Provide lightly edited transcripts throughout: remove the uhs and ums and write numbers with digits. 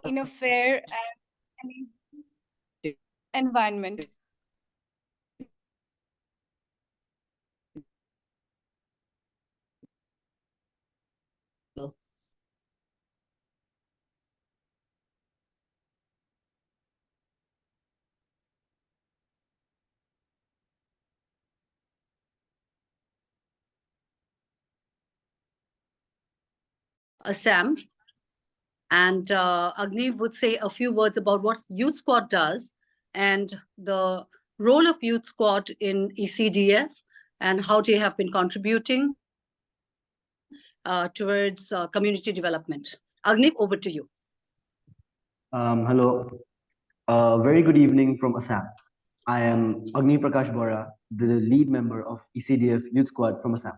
in a fair and environment. Assam, and Agni would say a few words about what Youth Squad does and the role of Youth Squad in ECDF and how they have been contributing towards community development. Agni, over to you. Hello. Very good evening from Assam. I am Agni Prakash Bora, the lead member of ECDF Youth Squad from Assam.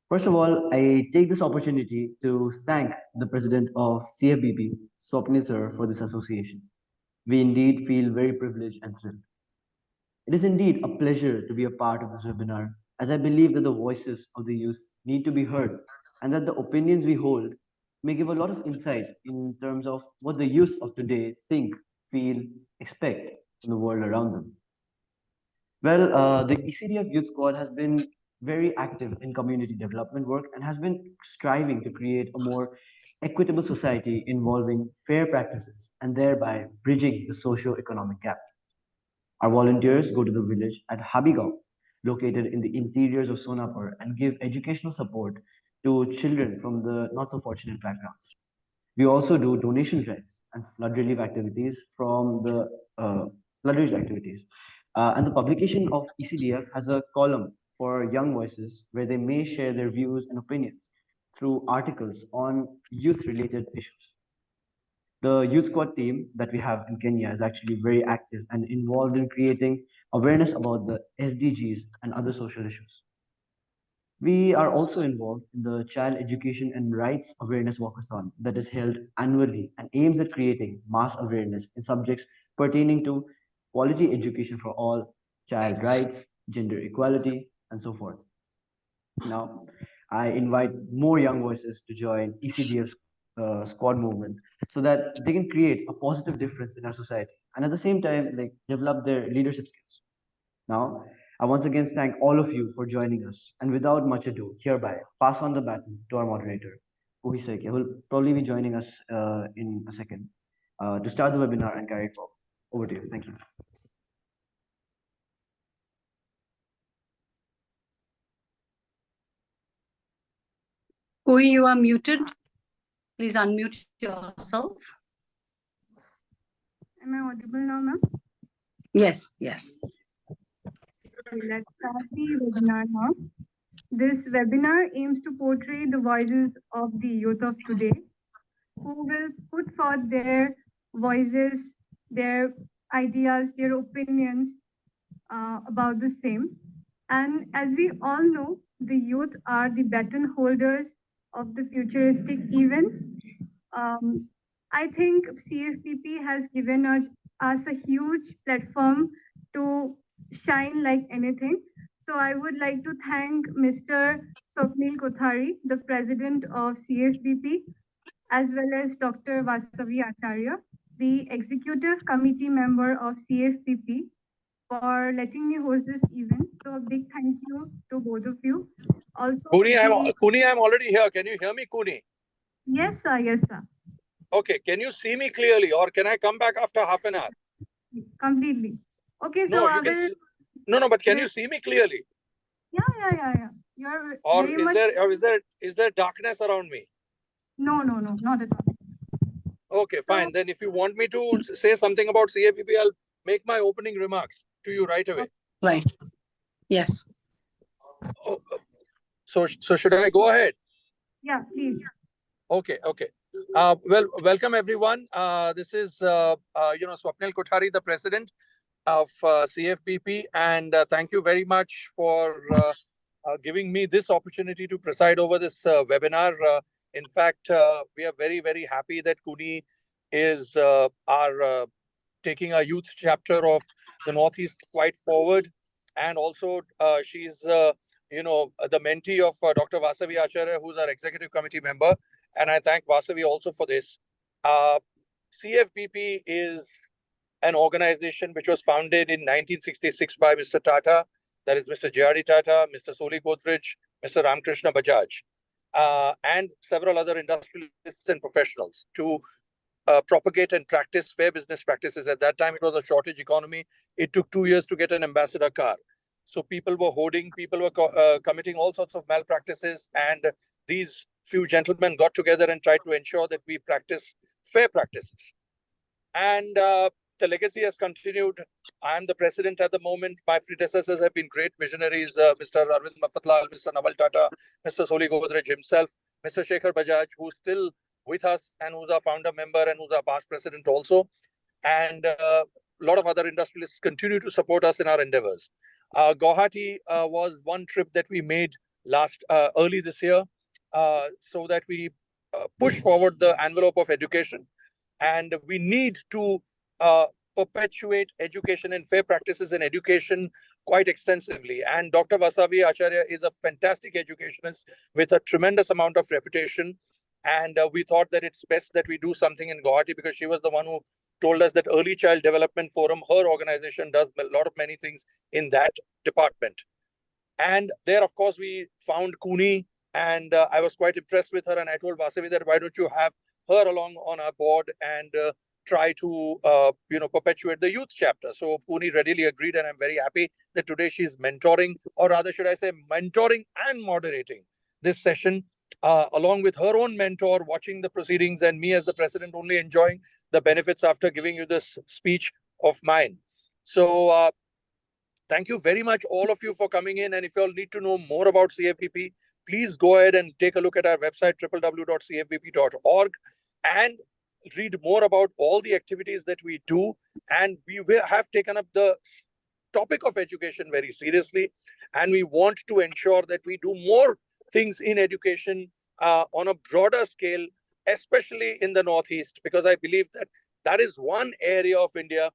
First of all, I take this opportunity to thank the president of CFBP, Swapnil sir, for this association. We indeed feel very privileged and thrilled. It is indeed a pleasure to be a part of this webinar, as I believe that the voices of the youth need to be heard and that the opinions we hold may give a lot of insight in terms of what the youth of today think, feel, expect from the world around them. Well, the ECDF Youth Squad has been very active in community development work and has been striving to create a more equitable society involving fair practices and thereby bridging the socio-economic gap. Our volunteers go to the village at Habigaon, located in the interiors of Sonapur, and give educational support to children from the not so fortunate backgrounds. We also do donation drives and flood relief activities from the flood relief activities. And the publication of ECDF has a column for young voices where they may share their views and opinions through articles on youth-related issues. The Youth Squad team that we have in Kenya is actually very active and involved in creating awareness about the SDGs and other social issues. We are also involved in the Child Education and Rights Awareness Walkathon that is held annually and aims at creating mass awareness in subjects pertaining to quality education for all, child rights, gender equality, and so forth. Now, I invite more young voices to join ECDF's squad movement so that they can create a positive difference in our society and at the same time like develop their leadership skills. Now, I once again thank all of you for joining us, and without much ado, hereby pass on the baton to our moderator, Puhi Seke, who will probably be joining us in a second to start the webinar and carry it forward. Over to you. Thank you. Puhi, you are muted. Please unmute yourself. Am I audible now, ma'am? Yes, yes. Let's start the webinar now. This webinar aims to portray the voices of the youth of today, who will put forth their voices, their ideas, their opinions about the same. And as we all know, the youth are the baton holders of the futuristic events. I think CFBP has given us a huge platform to shine like anything. So I would like to thank Mr. Swapnil Kothari, the president of CFBP, as well as Dr. Vasavi Acharya, the executive committee member of CFBP, for letting me host this event. So a big thank you to both of you. Also, Kuni, I'm already here. Can you hear me, Kuni? Yes, sir. Yes, sir. Okay. Can you see me clearly, or can I come back after half an hour? Completely. Okay, so No, I you can. will... No, but can you see me clearly? Yeah. You're or very is much... there is there darkness around me? No, not at all. Okay, fine. Then if you want me to say something about CFBP, I'll make my opening remarks to you right away. Right. Yes. Oh, so should I go ahead? Yeah, please. Okay. Well, welcome everyone. This is Swapnil Kothari, the president of CFBP, and thank you very much for giving me this opportunity to preside over this webinar. In fact, we are very, very happy that Kuni is taking a youth chapter of the Northeast quite forward, and also she's the mentee of Dr. Vasavi Acharya, who's our executive committee member, and I thank Vasavi also for this. CFBP is an organization which was founded in 1966 by Mr. Tata, that is Mr. J.R.D. Tata, Mr. Soli Godrej, Mr. Ramkrishna Bajaj, and several other industrialists and professionals to propagate and practice fair business practices. At that time, it was a shortage economy. It took 2 years to get an ambassador car. So people were hoarding, people were committing all sorts of malpractices, and these few gentlemen got together and tried to ensure that we practice fair practices. And the legacy has continued. I am the president at the moment. My predecessors have been great visionaries, Mr. Arvind Mafatlal, Mr. Naval Tata, Mr. Soli Godrej himself, Mr. Shekhar Bajaj, who's still with us and who's our founder member and who's our past president also. And a lot of other industrialists continue to support us in our endeavors. Guwahati was one trip that we made early this year, so that we push forward the envelope of education. And we need to perpetuate education and fair practices in education quite extensively. And Dr. Vasavi Acharya is a fantastic educationist with a tremendous amount of reputation. And we thought that it's best that we do something in Guwahati, because she was the one who told us that Early Child Development Forum, her organization, does a lot of many things in that department. And there, of course, we found Kuni, and I was quite impressed with her. And I told Vasavi that why don't you have her along on our board and try to perpetuate the youth chapter. So Puni readily agreed, and I'm very happy that today she's mentoring, or rather should I say mentoring and moderating this session, along with her own mentor, watching the proceedings, and me as the president only enjoying the benefits after giving you this speech of mine. So thank you very much, all of you, for coming in. And if you all need to know more about CFBP, please go ahead and take a look at our website, www.cfbp.org, and read more about all the activities that we do. And we have taken up the topic of education very seriously, and we want to ensure that we do more things in education on a broader scale, especially in the Northeast, because I believe that that is one area of India,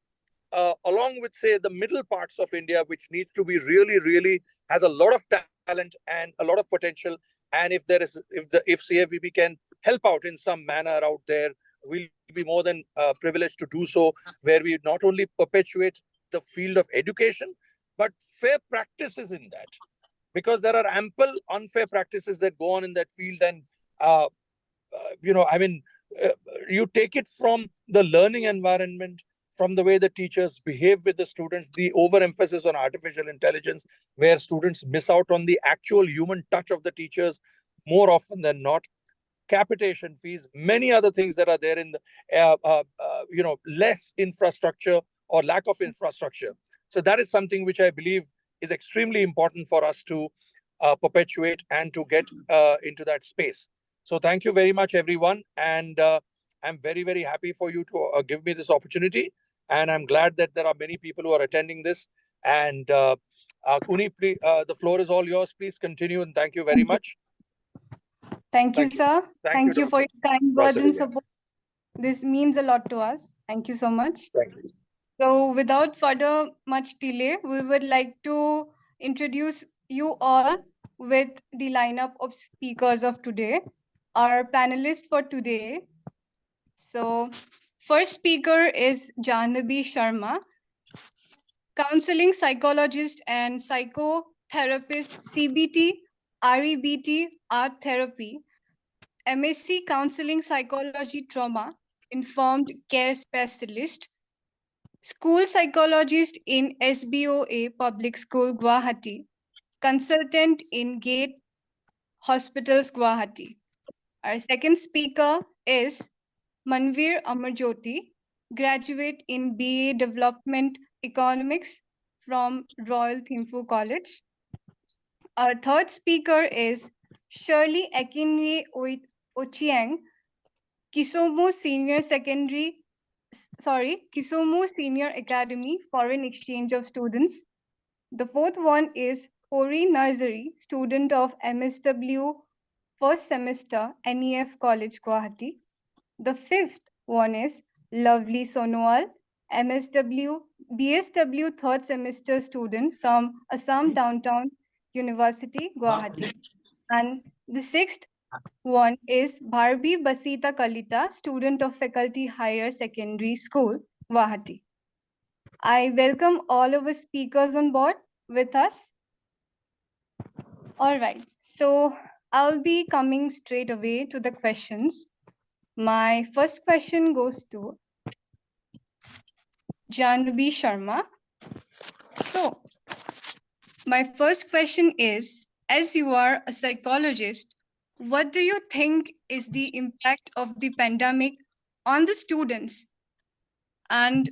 along with, say, the middle parts of India, which needs to be really has a lot of talent and a lot of potential. And if CFBP can help out in some manner out there, we'll be more than privileged to do so, where we not only perpetuate the field of education, but fair practices in that, because there are ample unfair practices that go on in that field. And you take it from the learning environment, from the way the teachers behave with the students, the overemphasis on artificial intelligence, where students miss out on the actual human touch of the teachers more often than not, capitation fees, many other things that are there in the, less infrastructure or lack of infrastructure. So that is something which I believe is extremely important for us to perpetuate and to get into that space. So thank you very much, everyone. And I'm very happy for you to give me this opportunity. And I'm glad that there are many people who are attending this. And Kuni, please, the floor is all yours. Please continue, and thank you very much. Thank you, sir. Thank you for your kind words and Vasavi. support. This means a lot to us. Thank you so much. Thank you. So without further much delay, we would like to introduce you all with the lineup of speakers of today. Our panelists for today. So first speaker is Jahnavi Sharma, counseling psychologist and psychotherapist, CBT, REBT, art therapy, MSc counseling psychology trauma, informed care specialist, school psychologist in SBOA Public School Guwahati, consultant in Gate Hospitals Guwahati. Our second speaker is Manveer Amarjyoti, graduate in BA Development Economics from Royal Thimphu College. Our third speaker is Shirley Akinwe Ochieng, Kisumu Senior Academy Foreign Exchange of Students. The fourth one is Pori Nursery, student of MSW first semester, NEF College, Guwahati. The fifth one is Lovely Sonowal, BSW third semester student from Assam Downtown University, Guwahati. And the sixth One is Bharbi Basita Kalita, student of Faculty Higher Secondary School, Guwahati. I welcome all of our speakers on board with us. All right, so I'll be coming straight away to the questions. My first question goes to Janvi Sharma. So, my first question is, as you are a psychologist, what do you think is the impact of the pandemic on the students and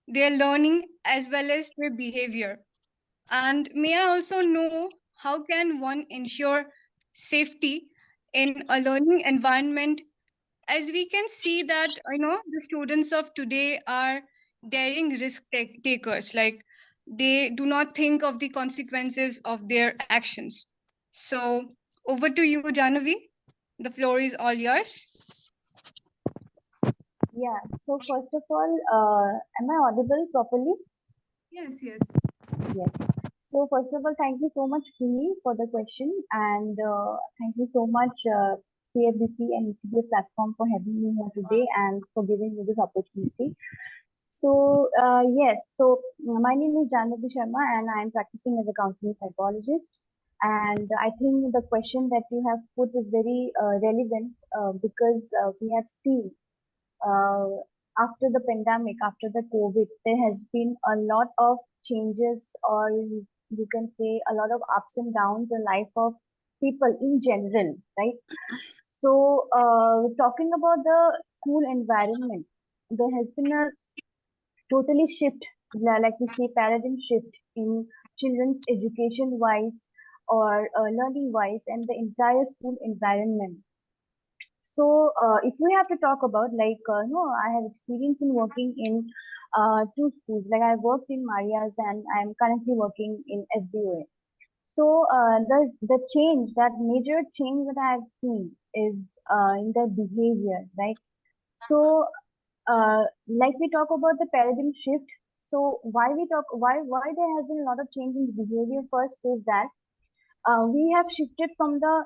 their learning as well as their behavior? And may I also know how can one ensure safety in a learning environment, as we can see that the students of today are daring risk takers, like they do not think of the consequences of their actions. So over to you, Janavi. The floor is all yours. Yeah, so first of all, am I audible properly? Yes, yes. Yes. So first of all, thank you so much, Kini, for the question, and thank you so much, CFBP and ECDF platform for having me here today and for giving me this opportunity. So yes, so my name is Janvi Sharma, and I am practicing as a counseling psychologist. And I think the question that you have put is very relevant because we have seen uh, after the pandemic, after the COVID, there has been a lot of changes, or you can say a lot of ups and downs in life of people in general, right? So, talking about the school environment, there has been a totally shift, like we say, paradigm shift in children's education wise or learning wise, and the entire school environment. So, if we have to talk about, like, no, I have experience in working in two schools. Like, I worked in Maria's and I'm currently working in SBOA. So, the change, that major change that I have seen is in their behavior, right? So, like we talk about the paradigm shift. So, why there has been a lot of change in behavior? First is that we have shifted from the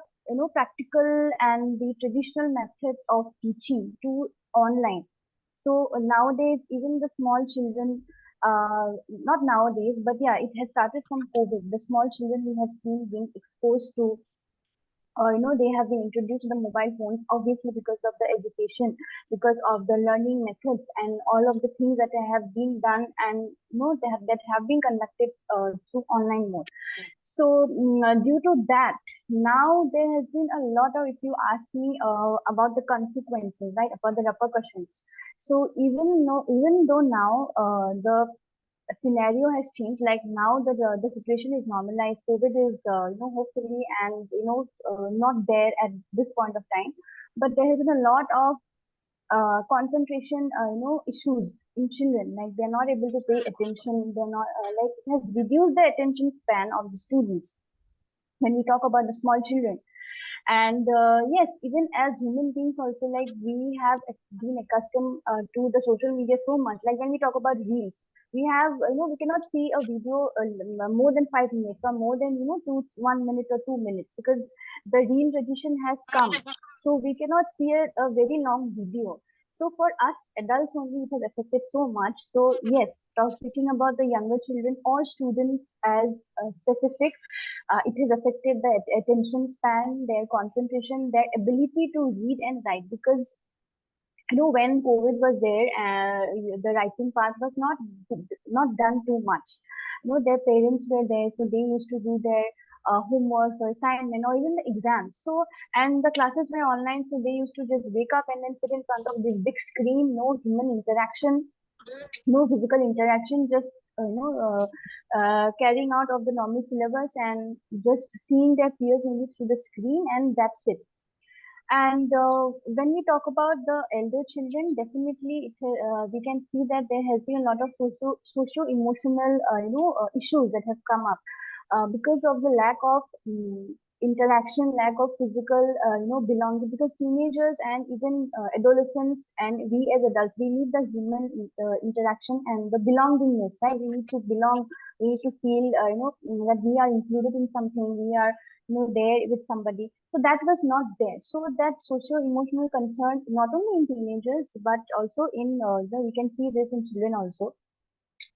practical and the traditional method of teaching to online. So nowadays, even the small children, not nowadays, but yeah, it has started from COVID. The small children we have seen being exposed to, they have been introduced to the mobile phones, obviously because of the education, because of the learning methods and all of the things that have been done, and that have been conducted through online mode. So due to that, now there has been a lot of, if you ask me about the consequences, right, about the repercussions. So even though now the scenario has changed, like now the situation is normalized, COVID is hopefully and not there at this point of time, but there has been a lot of concentration issues in children, like they're not able to pay attention, they're not like it has reduced the attention span of the students when we talk about the small children. And yes, even as human beings also, like we have been accustomed to the social media so much, like when we talk about reels, we have we cannot see a video more than 5 minutes or more than 1 minute or 2 minutes, because the reel tradition has come, so we cannot see a very long video. So for us adults only, it has affected so much. So yes, speaking about the younger children or students as specific, it has affected the attention span, their concentration, their ability to read and write. Because when COVID was there, the writing part was not done too much. Their parents were there, so they used to do their homework or assignment or even the exams. So, and the classes were online, so they used to just wake up and then sit in front of this big screen, no human interaction, no physical interaction, just carrying out of the normal syllabus and just seeing their peers only through the screen, and that's it. And when we talk about the elder children, definitely we can see that there has been a lot of socio-emotional issues that have come up because of the lack of interaction, lack of physical, belonging, because teenagers and even adolescents and we as adults, we need the human interaction and the belongingness, right? We need to belong. We need to feel, that we are included in something. We are, there with somebody. So that was not there. So that socio-emotional concern, not only in teenagers, but also in, we can see this in children also.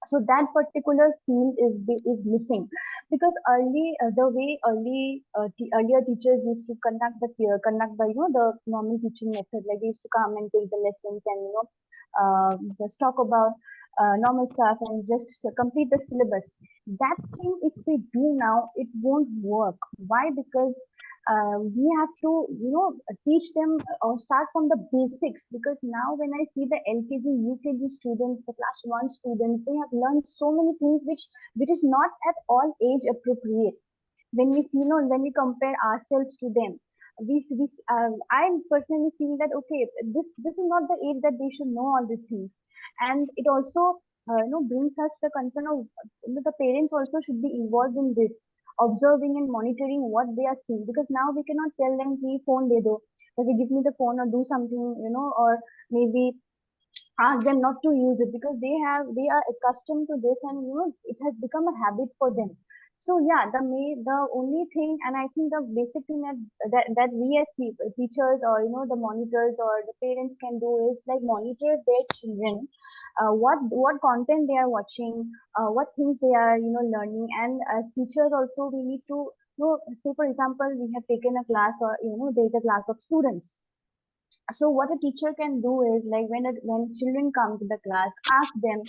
So that particular field is missing, because the way earlier teachers used to conduct the the normal teaching method, like they used to come and take the lessons and just talk about normal stuff and just complete the syllabus. That thing, if we do now, it won't work. Why? Because we have to teach them or start from the basics, because now when I see the LKG, UKG students, the class 1 students, they have learned so many things which is not at all age appropriate. When we see, when we compare ourselves to them, I personally feel that okay, this is not the age that they should know all these things. And it also brings us the concern of, the parents also should be involved in this, observing and monitoring what they are seeing, because now we cannot tell them ki phone de do, okay, give me the phone or do something, or maybe ask them not to use it, because they are accustomed to this, and it has become a habit for them. So yeah, the only thing, and I think the basic thing that we as teachers, or the monitors or the parents can do is like monitor their children, what content they are watching, what things they are learning. And as teachers also, we need to say for example, we have taken a class, or there is a class of students. So what a teacher can do is, like, when children come to the class, ask them,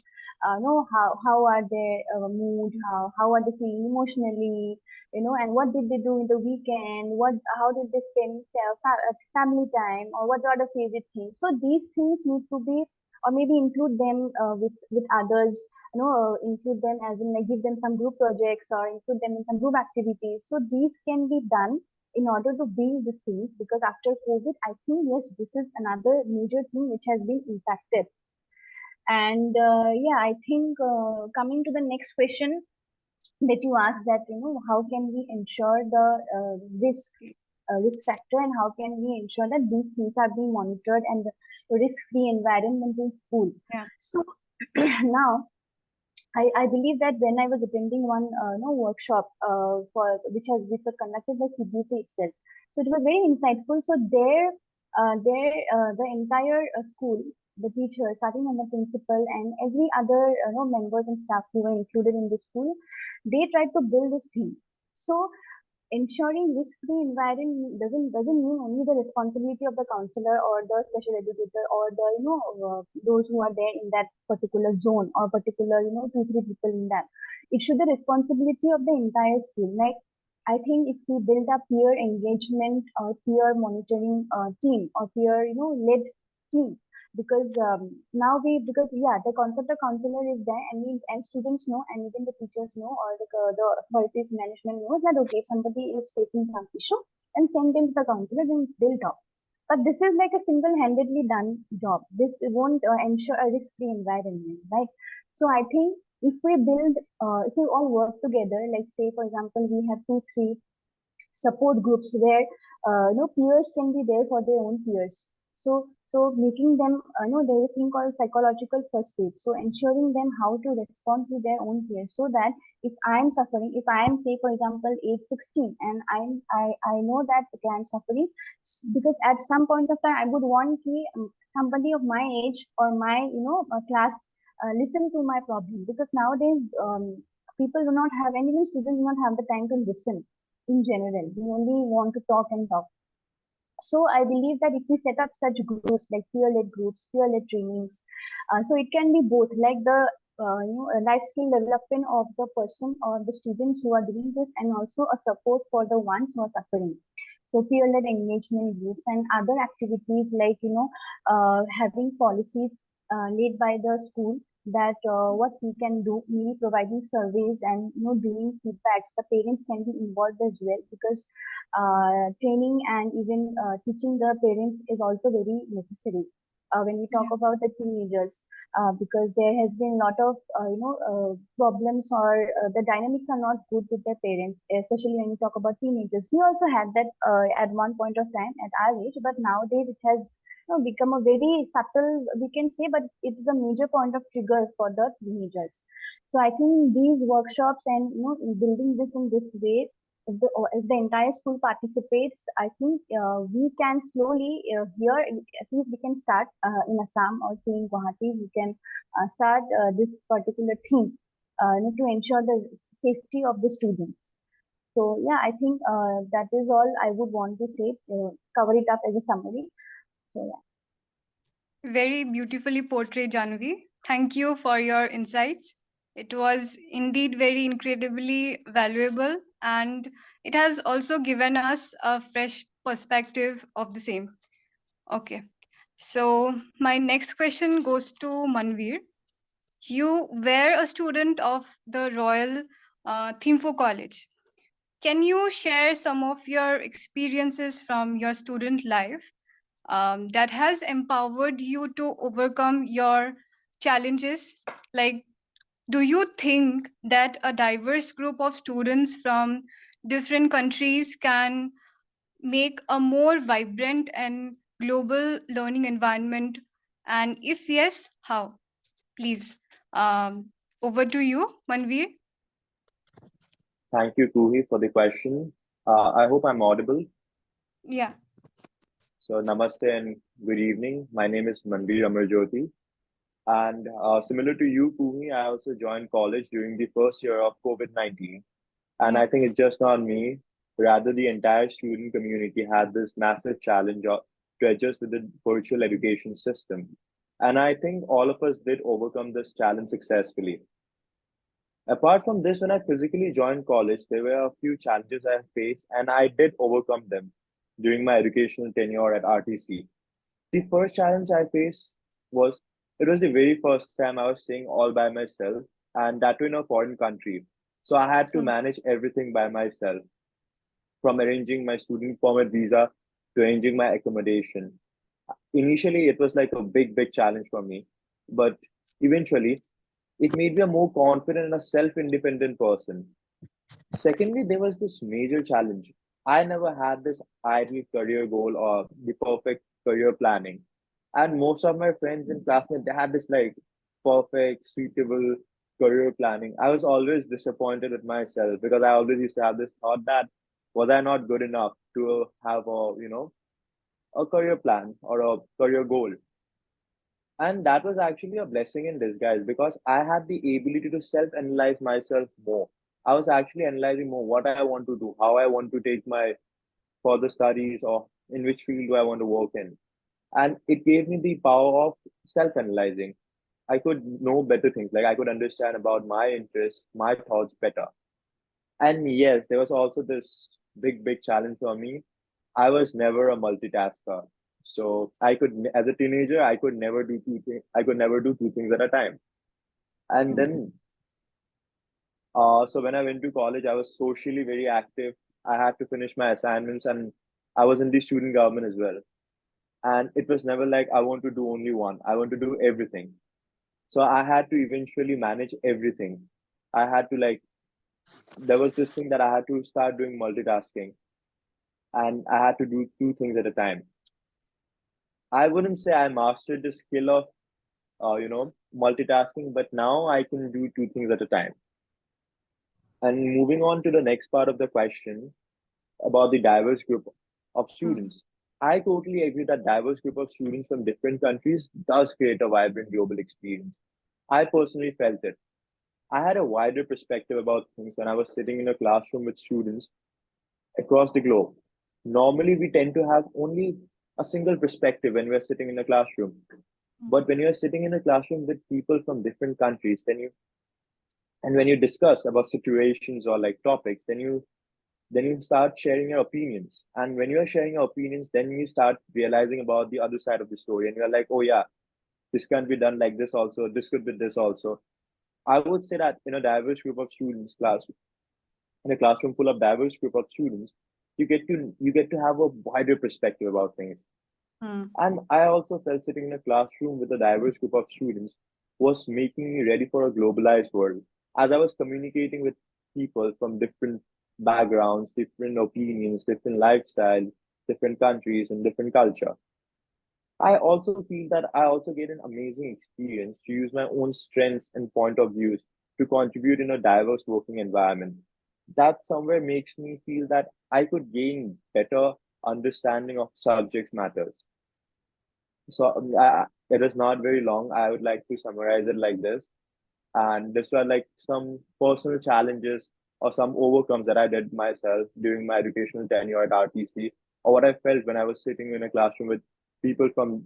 know how are their mood, how are they feeling emotionally, and what did they do in the weekend, how did they spend family time, or what are the favorite things. So these things need to be, or maybe include them with others, include them as in, like, give them some group projects or include them in some group activities. So these can be done in order to build these things, because after COVID, I think, yes, this is another major thing which has been impacted. And yeah, I think coming to the next question that you asked, that how can we ensure the risk factor, and how can we ensure that these things are being monitored and the risk-free environment in school. Yeah. So now I believe that when I was attending one workshop which was conducted by CBC itself, so it was very insightful. So the entire school, the teachers, starting from the principal and every other members and staff who were included in the school, they tried to build this thing. So ensuring risk-free environment doesn't mean only the responsibility of the counselor or the special educator or the those who are there in that particular zone, or particular 2-3 people in that. It should be the responsibility of the entire school. Like, I think if we build a peer engagement or peer monitoring team, or peer led team, because because yeah, the concept of counselor is there, and students know, and even the teachers know, or the authorities management knows that okay, if somebody is facing some issue, and send them to the counselor, then they'll talk. But this is like a single-handedly done job. This won't ensure a risk-free environment, right? So I think if we if we all work together, like say for example, we have 2-3 support groups where peers can be there for their own peers. So making them there is a thing called psychological first aid. So ensuring them how to respond to their own peers, so that if I am suffering, if I am, say for example, age 16, and I know that okay, I'm suffering, because at some point of time I would want somebody of my age or my class listen to my problem, because nowadays people do not have, and even students do not have the time to listen in general. We only want to talk and talk. So I believe that if we set up such groups, like peer-led groups, peer-led trainings, so it can be both, like the life skill development of the person or the students who are doing this, and also a support for the ones who are suffering. So peer-led engagement groups and other activities, like having policies laid by the school, that what we can do, maybe providing surveys and doing feedbacks. The parents can be involved as well, because training and even teaching the parents is also very necessary. when we talk about the teenagers, because there has been a lot of problems, or the dynamics are not good with their parents, especially when we talk about teenagers. We also had that at one point of time at our age, but nowadays it has become a very subtle, we can say, but it is a major point of trigger for the teenagers. So I think these workshops and in building this in this way, if the entire school participates, I think we can slowly here, at least we can start in Assam or say in Guwahati, we can start this particular theme to ensure the safety of the students. So yeah, I think that is all I would want to say, cover it up as a summary. So yeah. Very beautifully portrayed, Janvi. Thank you for your insights. It was indeed very incredibly valuable, and it has also given us a fresh perspective of the same. Okay. So, my next question goes to Manveer. You were a student of the Royal Thimphu College. Can you share some of your experiences from your student life that has empowered you to overcome your challenges? Like, do you think that a diverse group of students from different countries can make a more vibrant and global learning environment? And if yes, how? Please, over to you, Manveer. Thank you, Tuhi, for the question. I hope I'm audible. Yeah. So, namaste and good evening. My name is Manveer Amarjyoti. And similar to you, Tuhi, I also joined college during the first year of COVID-19. And Yeah. I think it's just not me, rather, the entire student community had this massive challenge to adjust with the virtual education system. And I think all of us did overcome this challenge successfully. Apart from this, when I physically joined college, there were a few challenges I faced, and I did overcome them during my educational tenure at RTC. The first challenge I faced was it was the very first time I was staying all by myself, and that too in a foreign country. So I had to Hmm. manage everything by myself, from arranging my student permit visa to arranging my accommodation. Initially, it was like a big challenge for me, but eventually, it made me a more confident and a self-independent person. Secondly, there was this major challenge. I never had this ideal career goal or the perfect career planning. And most of my friends and classmates, they had this like perfect, suitable career planning. I was always disappointed with myself because I always used to have this thought that was I not good enough to have a career plan or a career goal. And that was actually a blessing in disguise because I had the ability to self analyze myself more. I was actually analyzing more what I want to do, how I want to take my further studies, or in which field do I want to work in. And it gave me the power of self analyzing. I could know better things, like I could understand about my interests, my thoughts better. And yes, there was also this big challenge for me. I was never a multitasker. So I could, as a teenager, I could never do two things. I could never do two things at a time. And then, so when I went to college, I was socially very active. I had to finish my assignments, and I was in the student government as well. And it was never like I want to do only one. I want to do everything. So I had to eventually manage everything. I had to like, there was this thing that I had to start doing multitasking, and I had to do two things at a time. I wouldn't say I mastered the skill of, multitasking, but now I can do two things at a time. And moving on to the next part of the question about the diverse group of Hmm. students, I totally agree that diverse group of students from different countries does create a vibrant global experience. I personally felt it. I had a wider perspective about things when I was sitting in a classroom with students across the globe. Normally, we tend to have only a single perspective when we're sitting in a classroom. But when you're sitting in a classroom with people from different countries, and when you discuss about situations or like topics, then you start sharing your opinions. And when you're sharing your opinions, then you start realizing about the other side of the story. And you're like, oh yeah, this can be done like this also. This could be this also. I would say that in a diverse group of students, in a classroom full of diverse group of students, you get to have a wider perspective about things. And I also felt sitting in a classroom with a diverse group of students was making me ready for a globalized world. As I was communicating with people from different backgrounds, different opinions, different lifestyles, different countries, and different culture. I also feel that I also get an amazing experience to use my own strengths and point of views to contribute in a diverse working environment. That somewhere makes me feel that I could gain better understanding of subjects matters. So it is not very long. I would like to summarize it like this. And this were like some personal challenges or some overcomes that I did myself during my educational tenure at RTC, or what I felt when I was sitting in a classroom with people from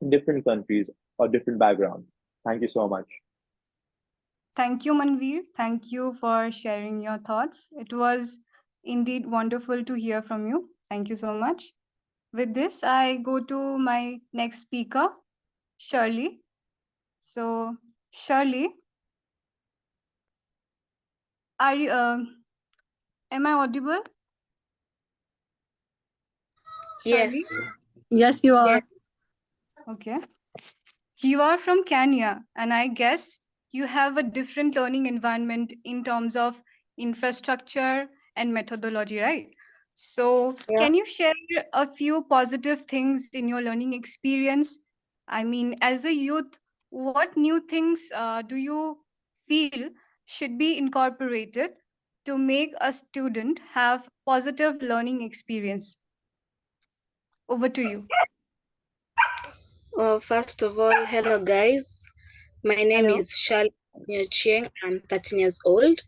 different countries or different backgrounds. Thank you so much. Thank you, Manveer. Thank you for sharing your thoughts. It was indeed wonderful to hear from you. Thank you so much. With this, I go to my next speaker, Shirley. So, Shirley, are you? Am I audible? Shirley? Yes. Yes, you are. Yes. Okay. You are from Kenya, and I guess you have a different learning environment in terms of infrastructure and methodology, right? So, Yeah. can you share a few positive things in your learning experience? I mean, as a youth, what new things do you feel should be incorporated to make a student have positive learning experience? Over to you. First of all, hello guys. My name Hello. is Shal Chieng. I'm 13 years old.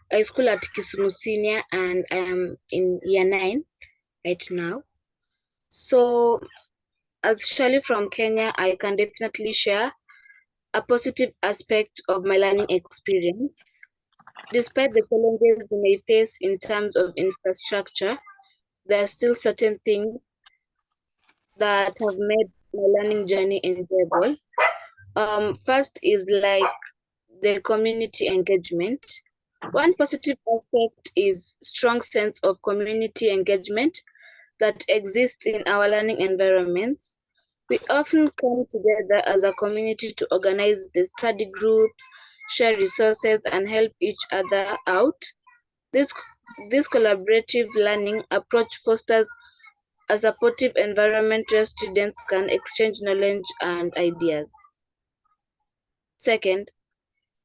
I school at Kisumu Senior and I am in year 9 right now. So, as Shali from Kenya, I can definitely share a positive aspect of my learning experience. Despite the challenges we may face in terms of infrastructure, there are still certain things that have made my learning journey enjoyable. First is like the community engagement. One positive aspect is strong sense of community engagement that exists in our learning environments. We often come together as a community to organize the study groups, share resources, and help each other out. This, this collaborative learning approach fosters a supportive environment where students can exchange knowledge and ideas. Second,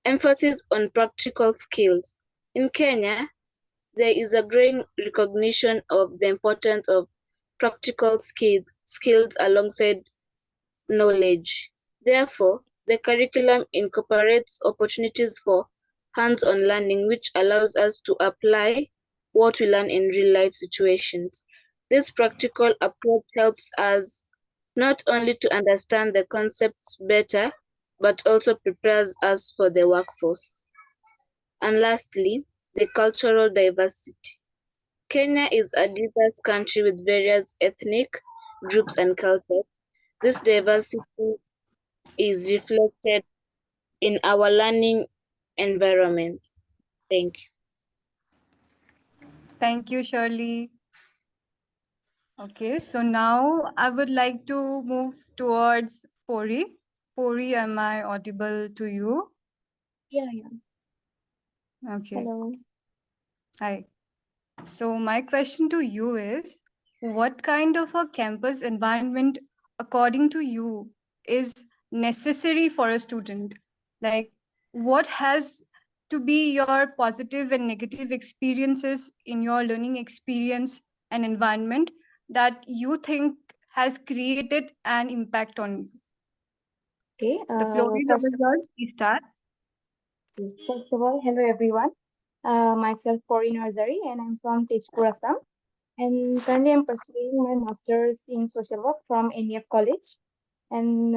emphasis on practical skills. In Kenya, there is a growing recognition of the importance of practical skills alongside knowledge. Therefore, the curriculum incorporates opportunities for hands-on learning, which allows us to apply what we learn in real-life situations. This practical approach helps us not only to understand the concepts better, but also prepares us for the workforce. And lastly, the cultural diversity. Kenya is a diverse country with various ethnic groups and cultures. This diversity is reflected in our learning environment. Thank you. Thank you, Shirley. Okay, so now I would like to move towards Pori. Pori, am I audible to you? Yeah. Okay. Hello. Hi. So my question to you is, what kind of a campus environment, according to you, is necessary for a student? Like, what has to be your positive and negative experiences in your learning experience and environment that you think has created an impact on you? Okay. The floor is First over of all, yours. Please start. hello everyone. Myself Cory Nursery, and I'm from Tejpur, Assam. And currently, I'm pursuing my master's in social work from NEF College. And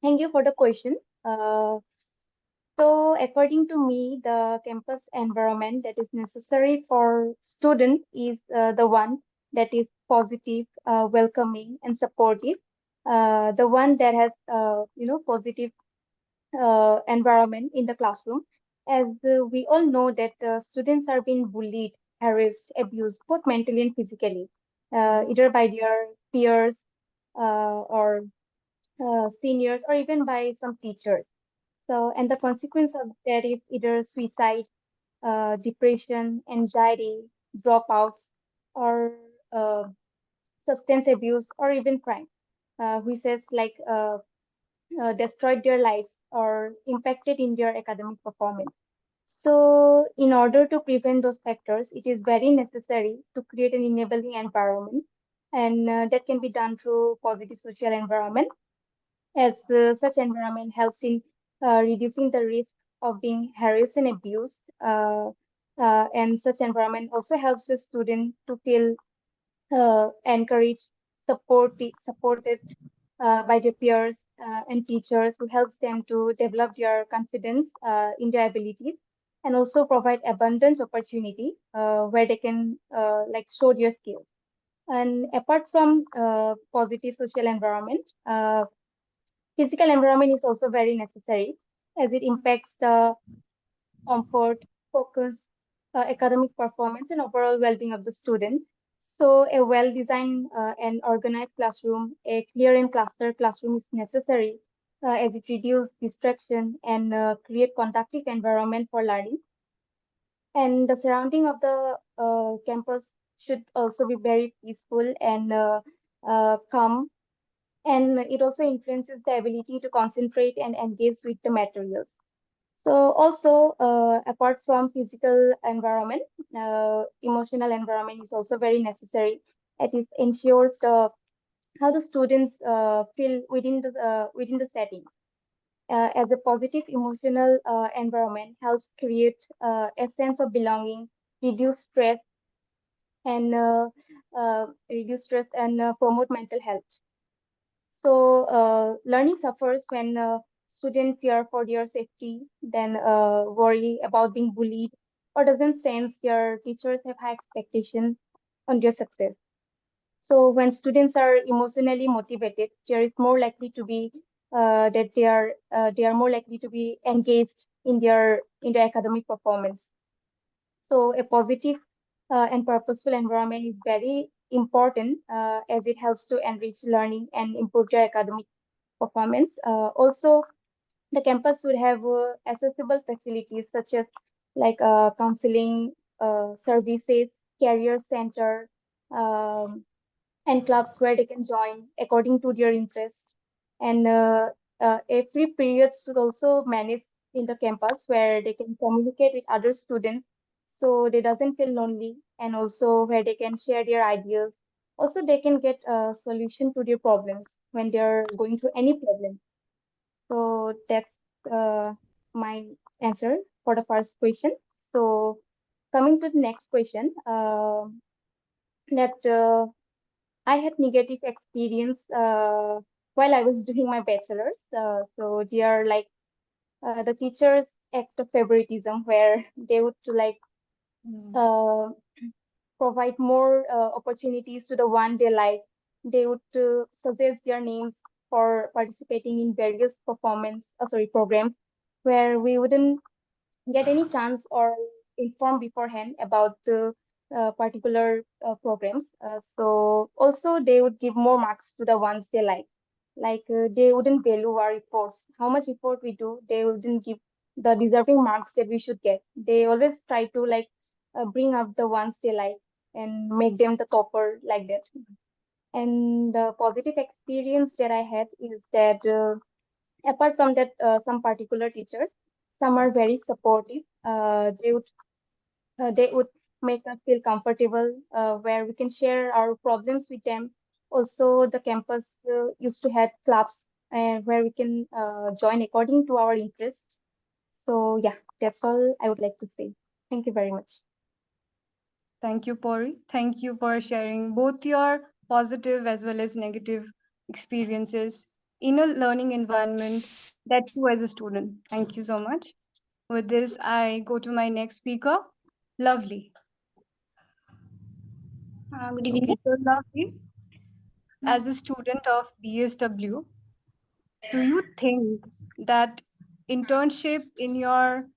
thank you for the question. So, according to me, the campus environment that is necessary for student is the one that is positive, welcoming, and supportive. The one that has, positive environment in the classroom, as we all know that students are being bullied, harassed, abused, both mentally and physically, either by their peers, or seniors, or even by some teachers. So, and the consequence of that is either suicide, depression, anxiety, dropouts, or substance abuse, or even crime, which has like destroyed their lives or impacted in their academic performance. So, in order to prevent those factors, it is very necessary to create an enabling environment, and that can be done through positive social environment, as such environment helps in reducing the risk of being harassed and abused. And such environment also helps the student to feel encouraged, supported by their peers and teachers, who helps them to develop their confidence in their abilities, and also provide abundance opportunity where they can like show their skills. And apart from positive social environment, physical environment is also very necessary, as it impacts the comfort, focus, academic performance, and overall well-being of the student. So a well-designed and organized classroom, a clear and clustered classroom is necessary, as it reduces distraction and create conducive environment for learning. And the surrounding of the campus should also be very peaceful and calm, and it also influences the ability to concentrate and engage with the materials. So also, apart from physical environment, emotional environment is also very necessary. It ensures how the students feel within the setting. As a positive emotional environment helps create a sense of belonging, reduce stress, and promote mental health. So learning suffers when students fear for their safety, then worry about being bullied, or doesn't sense their teachers have high expectations on their success. So when students are emotionally motivated, there is more likely to be that they are more likely to be engaged in their academic performance. So a positive and purposeful environment is very important, as it helps to enrich learning and improve their academic performance. Also, the campus would have accessible facilities such as like counseling services, career center, um, and clubs where they can join according to their interest. And a free periods should also manage in the campus where they can communicate with other students, so they doesn't feel lonely, and also where they can share their ideas. Also, they can get a solution to their problems when they're going through any problem. So that's my answer for the first question. So coming to the next question, that I had negative experience while I was doing my bachelor's. So they are like the teachers act of favoritism, where they would to like uh, provide more opportunities to the one they like. They would suggest their names for participating in various programs, where we wouldn't get any chance or inform beforehand about the particular programs. So also they would give more marks to the ones they like. They wouldn't value our efforts, how much effort we do. They wouldn't give the deserving marks that we should get. They always try to like bring up the ones they like and make them the topper like that. And the positive experience that I had is that apart from that, some particular teachers, some are very supportive. They would make us feel comfortable, where we can share our problems with them. Also, the campus used to have clubs where we can join according to our interest. So yeah, that's all I would like to say. Thank you very much. Thank you, Pori. Thank you for sharing both your positive as well as negative experiences in a learning environment, that too as a student. Thank you so much. With this, I go to my next speaker, Lovely. Good evening. Okay, so Lovely, as a student of BSW, do you think that internship in your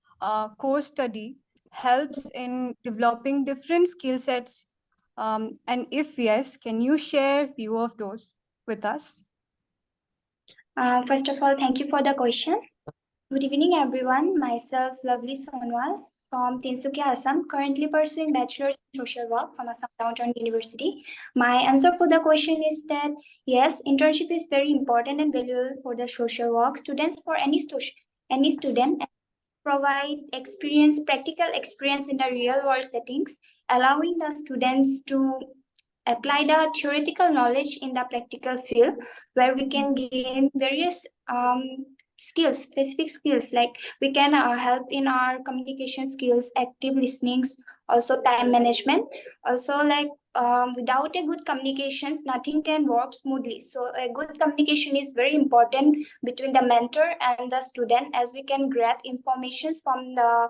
course study helps in developing different skill sets? And if yes, can you share few of those? with us? First of all, thank you for the question. Good evening, everyone. Myself, Lovely Sonwal from Tinsukia, Assam, currently pursuing Bachelor's in Social Work from Assam Downtown University. My answer for the question is that yes, internship is very important and valuable for the social work students, for any student, provide experience, practical experience in the real world settings, allowing the students to apply the theoretical knowledge in the practical field, where we can gain various skills, specific skills, like we can help in our communication skills, active listenings, also time management. Also, like without a good communications, nothing can work smoothly. So a good communication is very important between the mentor and the student, as we can grab informations from the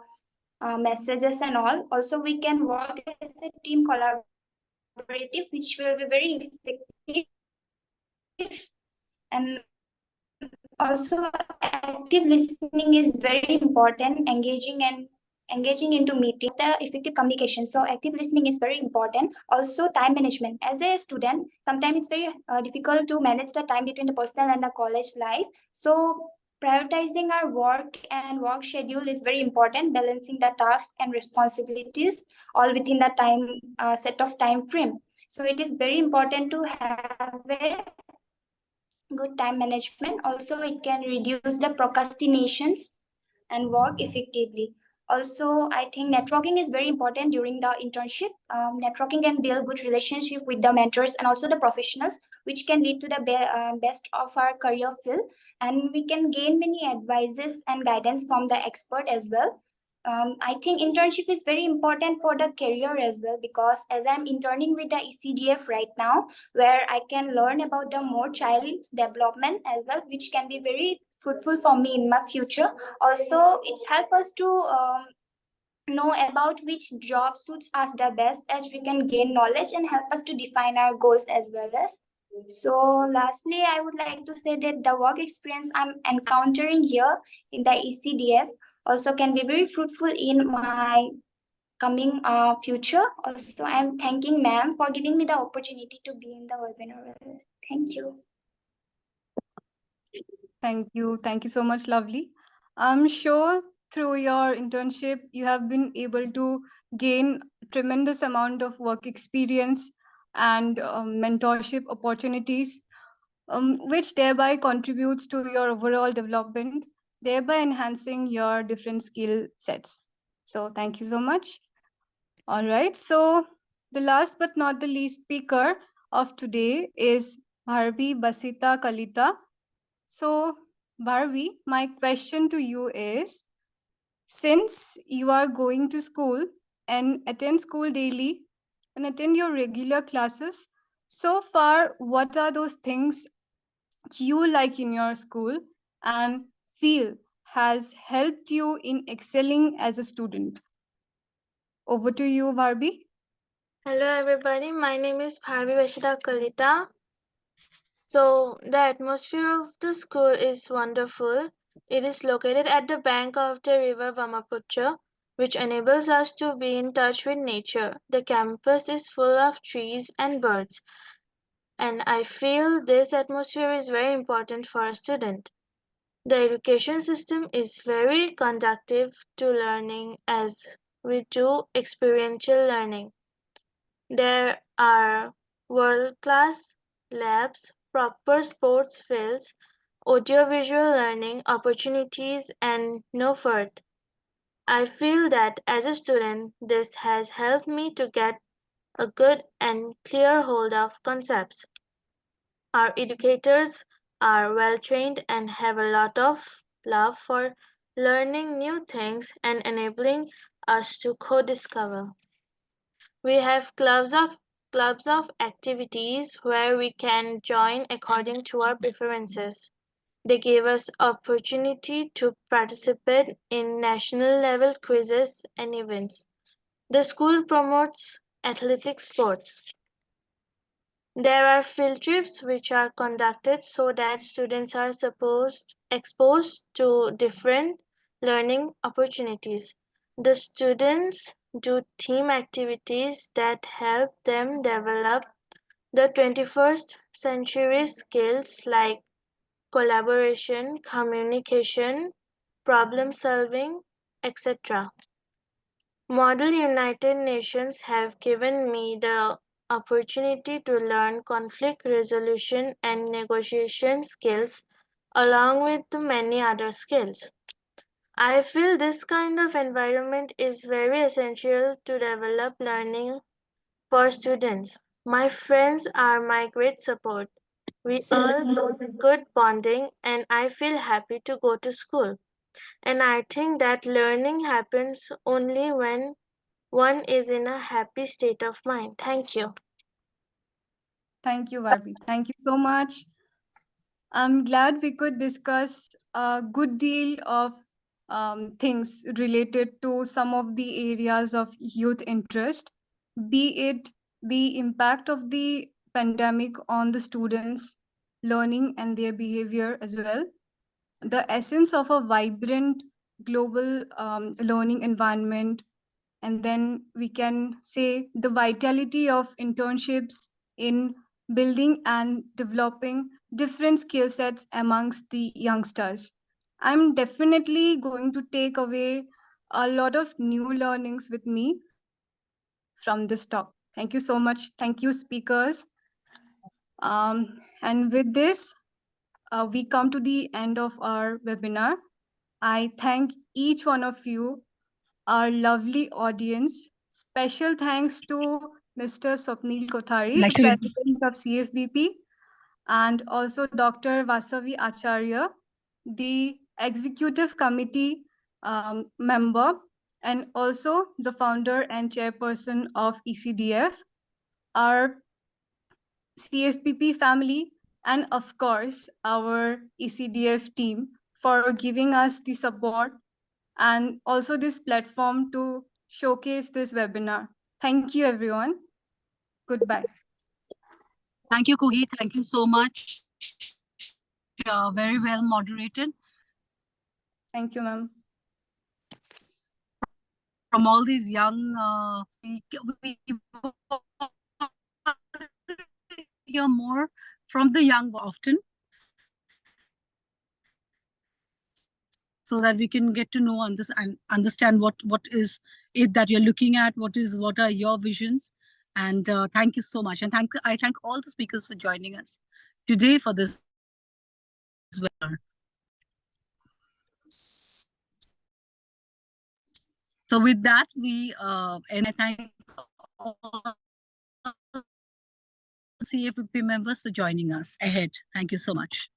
messages and all. Also, we can work as a team collaborative, which will be very effective. And also, active listening is very important, engaging into meeting the effective communication. So active listening is very important. Also, time management. As a student, sometimes it's very difficult to manage the time between the personal and the college life. So prioritizing our work and work schedule is very important, balancing the tasks and responsibilities all within the time set of time frame. So it is very important to have a good time management. Also, it can reduce the procrastinations and work effectively. Also, I think networking is very important during the internship. Networking can build good relationship with the mentors and also the professionals, which can lead to the best of our career field. And we can gain many advices and guidance from the expert as well. I think internship is very important for the career as well, because as I'm interning with the ECDF right now, where I can learn about the more child development as well, which can be very fruitful for me in my future. Also, it's help us to know about which job suits us the best, as we can gain knowledge and help us to define our goals as well as. So lastly, I would like to say that the work experience I'm encountering here in the ECDF also can be very fruitful in my coming future. Also, I'm thanking ma'am for giving me the opportunity to be in the webinar. Thank you. Thank you. Thank you so much, Lovely. I'm sure through your internship, you have been able to gain tremendous amount of work experience and mentorship opportunities, which thereby contributes to your overall development, thereby enhancing your different skill sets. So thank you so much. All right. So the last but not the least speaker of today is Bharvi Basita Kalita. So, Bharvi, my question to you is, since you are going to school and attend school daily and attend your regular classes, so far, what are those things you like in your school and feel has helped you in excelling as a student? Over to you, Bharvi. Hello everybody, my name is Bharvi Vashida Kalita. So the atmosphere of the school is wonderful. It is located at the bank of the river Brahmaputra, which enables us to be in touch with nature. The campus is full of trees and birds, and I feel this atmosphere is very important for a student. The education system is very conducive to learning, as we do experiential learning. There are world-class labs, proper sports fields, audiovisual learning opportunities, and no further. I feel that as a student, this has helped me to get a good and clear hold of concepts. Our educators are well trained and have a lot of love for learning new things and enabling us to co-discover. We have clubs of activities where we can join according to our preferences. They gave us opportunity to participate in national level quizzes and events. The school promotes athletic sports. There are field trips which are conducted so that students are exposed to different learning opportunities. The students do team activities that help them develop the 21st century skills like collaboration, communication, problem solving, etc. Model United Nations have given me the opportunity to learn conflict resolution and negotiation skills along with the many other skills. I feel this kind of environment is very essential to develop learning for students. My friends are my great support. We all got good bonding and I feel happy to go to school. And I think that learning happens only when one is in a happy state of mind. Thank you. Thank you, Barbie. Thank you so much. I'm glad we could discuss a good deal of things related to some of the areas of youth interest, be it the impact of the pandemic on the students' learning and their behavior as well, the essence of a vibrant global learning environment, and then we can say the vitality of internships in building and developing different skill sets amongst the youngsters. I'm definitely going to take away a lot of new learnings with me from this talk. Thank you so much. Thank you, speakers. And with this, we come to the end of our webinar. I thank each one of you, our lovely audience. Special thanks to Mr. Swapnil Kothari, the President of CFBP, and also Dr. Vasavi Acharya, the Executive Committee member, and also the founder and chairperson of ECDF, our CFBP family, and of course, our ECDF team for giving us the support and also this platform to showcase this webinar. Thank you, everyone. Goodbye. Thank you, Kuhi. Thank you so much. Very well moderated. Thank you, ma'am. From all these young, we hear more from the young often, so that we can get to know and understand what is it that you're looking at, what are your visions. And thank you so much. And I thank all the speakers for joining us today for this webinar. So with that, and I thank all CFBP members for joining us ahead. Thank you so much.